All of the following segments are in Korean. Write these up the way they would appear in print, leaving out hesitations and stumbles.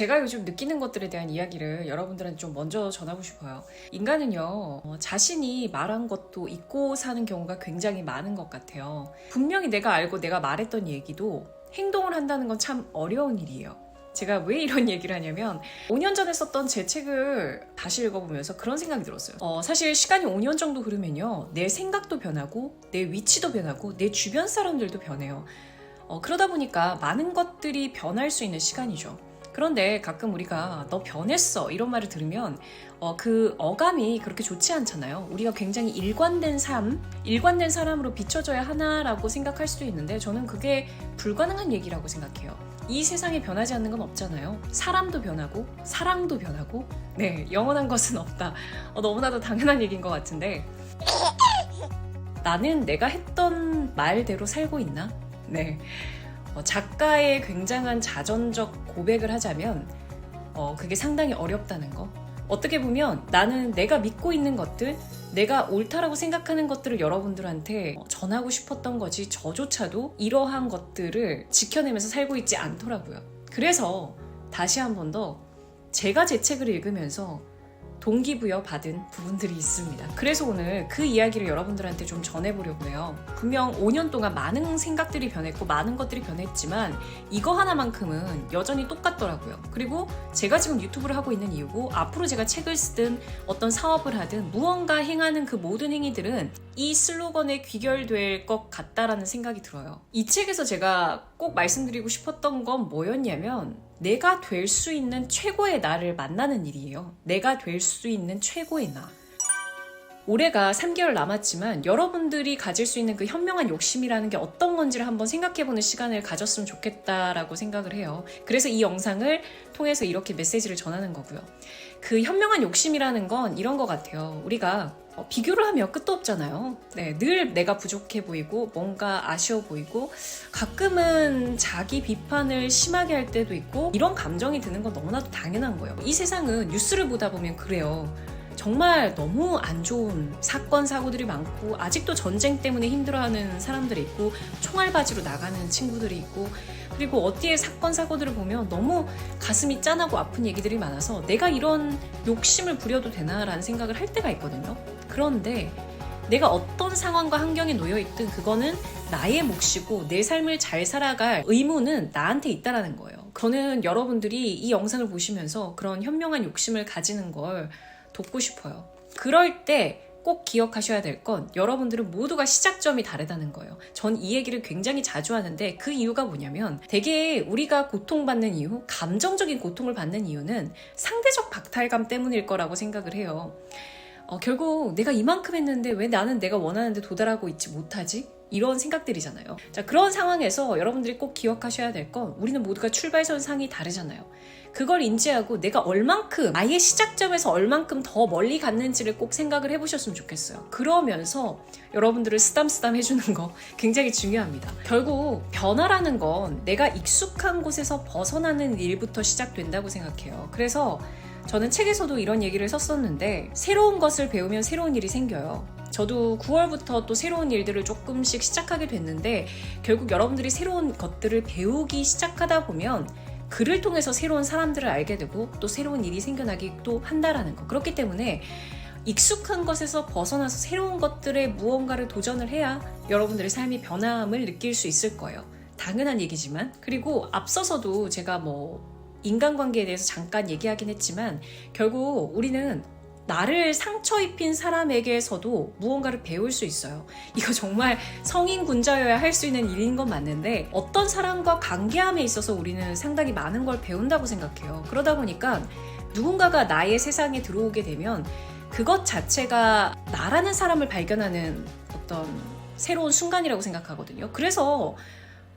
제가 요즘 느끼는 것들에 대한 이야기를 여러분들한테 좀 먼저 전하고 싶어요. 인간은요, 자신이 말한 것도 잊고 사는 경우가 굉장히 많은 것 같아요. 분명히 내가 알고 내가 말했던 얘기도 행동을 한다는 건 참 어려운 일이에요. 제가 왜 이런 얘기를 하냐면 5년 전에 썼던 제 책을 다시 읽어보면서 그런 생각이 들었어요. 사실 시간이 5년 정도 흐르면요, 내 생각도 변하고 내 위치도 변하고 내 주변 사람들도 변해요. 그러다 보니까 많은 것들이 변할 수 있는 시간이죠. 그런데 가끔 우리가 너 변했어 이런 말을 들으면 그 어감이 그렇게 좋지 않잖아요. 우리가 굉장히 일관된 사람으로 비춰져야 하나라고 생각할 수도 있는데 저는 그게 불가능한 얘기라고 생각해요. 이 세상에 변하지 않는 건 없잖아요. 사람도 변하고 사랑도 변하고 네, 영원한 것은 없다. 너무나도 당연한 얘기인 것 같은데 나는 내가 했던 말대로 살고 있나? 네. 작가의 굉장한 자전적 고백을 하자면 그게 상당히 어렵다는 거. 어떻게 보면 나는 내가 믿고 있는 것들, 내가 옳다라고 생각하는 것들을 여러분들한테 전하고 싶었던 거지 저조차도 이러한 것들을 지켜내면서 살고 있지 않더라고요. 그래서 다시 한 번 더 제가 제 책을 읽으면서 동기부여 받은 부분들이 있습니다. 그래서 오늘 그 이야기를 여러분들한테 좀 전해보려고 해요. 분명 5년 동안 많은 생각들이 변했고 많은 것들이 변했지만 이거 하나만큼은 여전히 똑같더라고요. 그리고 제가 지금 유튜브를 하고 있는 이유고 앞으로 제가 책을 쓰든 어떤 사업을 하든 무언가 행하는 그 모든 행위들은 이 슬로건에 귀결될 것 같다라는 생각이 들어요. 이 책에서 제가 꼭 말씀드리고 싶었던 건 뭐였냐면 내가 될 수 있는 최고의 나를 만나는 일이에요. 내가 될 수 있는 최고의 나. 올해가 3개월 남았지만 여러분들이 가질 수 있는 그 현명한 욕심이라는 게 어떤 건지를 한번 생각해보는 시간을 가졌으면 좋겠다라고 생각을 해요. 그래서 이 영상을 통해서 이렇게 메시지를 전하는 거고요. 그 현명한 욕심이라는 건 이런 것 같아요. 우리가 비교를 하면 끝도 없잖아요. 네, 늘 내가 부족해 보이고 뭔가 아쉬워 보이고 가끔은 자기 비판을 심하게 할 때도 있고 이런 감정이 드는 건 너무나도 당연한 거예요. 이 세상은 뉴스를 보다 보면 그래요. 정말 너무 안 좋은 사건 사고들이 많고 아직도 전쟁 때문에 힘들어하는 사람들이 있고 총알바지로 나가는 친구들이 있고 그리고 어디에 사건 사고들을 보면 너무 가슴이 짠하고 아픈 얘기들이 많아서 내가 이런 욕심을 부려도 되나라는 생각을 할 때가 있거든요. 그런데 내가 어떤 상황과 환경에 놓여있든 그거는 나의 몫이고 내 삶을 잘 살아갈 의무는 나한테 있다라는 거예요. 저는 여러분들이 이 영상을 보시면서 그런 현명한 욕심을 가지는 걸 돕고 싶어요. 그럴 때 꼭 기억하셔야 될 건 여러분들은 모두가 시작점이 다르다는 거예요. 전 이 얘기를 굉장히 자주 하는데 그 이유가 뭐냐면 되게 우리가 고통받는 이유, 감정적인 고통을 받는 이유는 상대적 박탈감 때문일 거라고 생각을 해요. 결국 내가 이만큼 했는데 왜 나는 내가 원하는 데 도달하고 있지 못하지? 이런 생각들이잖아요. 자, 그런 상황에서 여러분들이 꼭 기억하셔야 될 건 우리는 모두가 출발선 상이 다르잖아요. 그걸 인지하고 내가 얼만큼 나의 시작점에서 얼만큼 더 멀리 갔는지를 꼭 생각을 해보셨으면 좋겠어요. 그러면서 여러분들을 쓰담쓰담 해주는 거 굉장히 중요합니다. 결국 변화라는 건 내가 익숙한 곳에서 벗어나는 일부터 시작된다고 생각해요. 그래서 저는 책에서도 이런 얘기를 썼었는데 새로운 것을 배우면 새로운 일이 생겨요. 저도 9월부터 또 새로운 일들을 조금씩 시작하게 됐는데 결국 여러분들이 새로운 것들을 배우기 시작하다 보면 글을 통해서 새로운 사람들을 알게 되고 또 새로운 일이 생겨나기도 한다라는 거. 그렇기 때문에 익숙한 것에서 벗어나서 새로운 것들에 무언가를 도전을 해야 여러분들의 삶이 변함을 느낄 수 있을 거예요. 당연한 얘기지만. 그리고 앞서서도 제가 인간관계에 대해서 잠깐 얘기하긴 했지만 결국 우리는 나를 상처 입힌 사람에게서도 무언가를 배울 수 있어요. 이거 정말 성인 군자여야 할 수 있는 일인 건 맞는데 어떤 사람과 관계함에 있어서 우리는 상당히 많은 걸 배운다고 생각해요. 그러다 보니까 누군가가 나의 세상에 들어오게 되면 그것 자체가 나라는 사람을 발견하는 어떤 새로운 순간이라고 생각하거든요. 그래서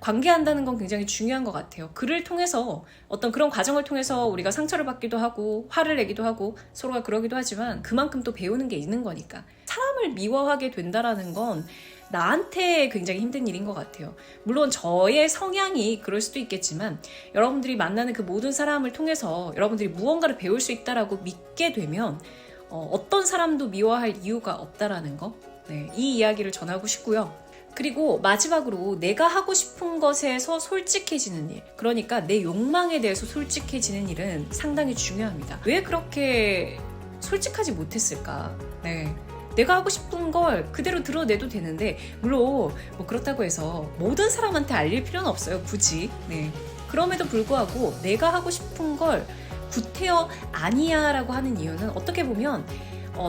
관계한다는 건 굉장히 중요한 것 같아요. 글을 통해서 어떤 그런 과정을 통해서 우리가 상처를 받기도 하고 화를 내기도 하고 서로가 그러기도 하지만 그만큼 또 배우는 게 있는 거니까 사람을 미워하게 된다라는 건 나한테 굉장히 힘든 일인 것 같아요. 물론 저의 성향이 그럴 수도 있겠지만 여러분들이 만나는 그 모든 사람을 통해서 여러분들이 무언가를 배울 수 있다라고 믿게 되면 어떤 사람도 미워할 이유가 없다라는 거, 네, 이 이야기를 전하고 싶고요. 그리고 마지막으로 내가 하고 싶은 것에서 솔직해지는 일, 그러니까 내 욕망에 대해서 솔직해지는 일은 상당히 중요합니다. 왜 그렇게 솔직하지 못했을까? 네. 내가 하고 싶은 걸 그대로 드러내도 되는데, 물론 뭐 그렇다고 해서 모든 사람한테 알릴 필요는 없어요, 굳이. 네. 그럼에도 불구하고 내가 하고 싶은 걸 구태여 아니야 라고 하는 이유는 어떻게 보면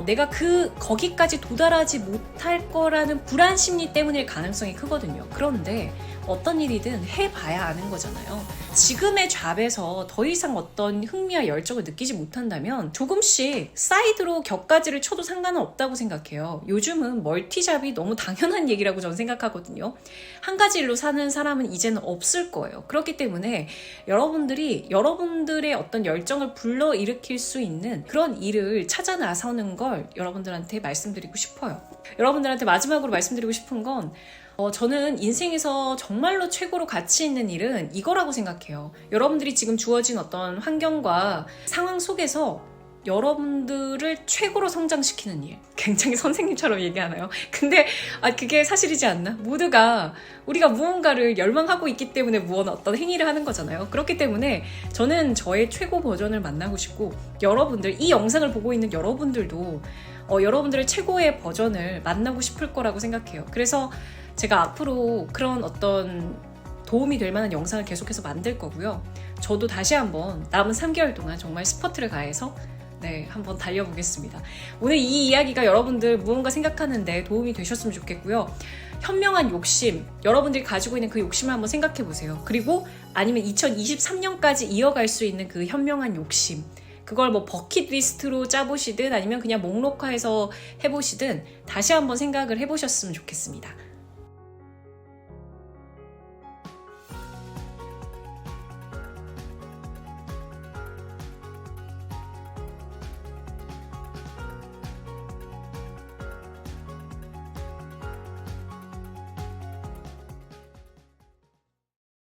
내가 거기까지 도달하지 못할 거라는 불안 심리 때문일 가능성이 크거든요. 그런데 어떤 일이든 해봐야 아는 거잖아요. 지금의 잡에서 더 이상 어떤 흥미와 열정을 느끼지 못한다면 조금씩 사이드로 격가지를 쳐도 상관은 없다고 생각해요. 요즘은 멀티잡이 너무 당연한 얘기라고 저는 생각하거든요. 한 가지 일로 사는 사람은 이제는 없을 거예요. 그렇기 때문에 여러분들이 여러분들의 어떤 열정을 불러일으킬 수 있는 그런 일을 찾아 나서는 걸 여러분들한테 말씀드리고 싶어요. 여러분들한테 마지막으로 말씀드리고 싶은 건 저는 인생에서 정말로 최고로 가치 있는 일은 이거라고 생각해요. 여러분들이 지금 주어진 어떤 환경과 상황 속에서 여러분들을 최고로 성장시키는 일. 굉장히 선생님처럼 얘기하나요? 근데 그게 사실이지 않나? 모두가 우리가 무언가를 열망하고 있기 때문에 어떤 행위를 하는 거잖아요. 그렇기 때문에 저는 저의 최고 버전을 만나고 싶고, 여러분들, 이 영상을 보고 있는 여러분들도 여러분들의 최고의 버전을 만나고 싶을 거라고 생각해요. 그래서 제가 앞으로 그런 어떤 도움이 될 만한 영상을 계속해서 만들 거고요. 저도 다시 한번 남은 3개월 동안 정말 스퍼트를 가해서 한번 달려보겠습니다. 오늘 이 이야기가 여러분들 무언가 생각하는데 도움이 되셨으면 좋겠고요. 현명한 욕심, 여러분들이 가지고 있는 그 욕심을 한번 생각해 보세요. 그리고 아니면 2023년까지 이어갈 수 있는 그 현명한 욕심, 그걸 뭐 버킷리스트로 짜보시든 아니면 그냥 목록화해서 해보시든 다시 한번 생각을 해보셨으면 좋겠습니다.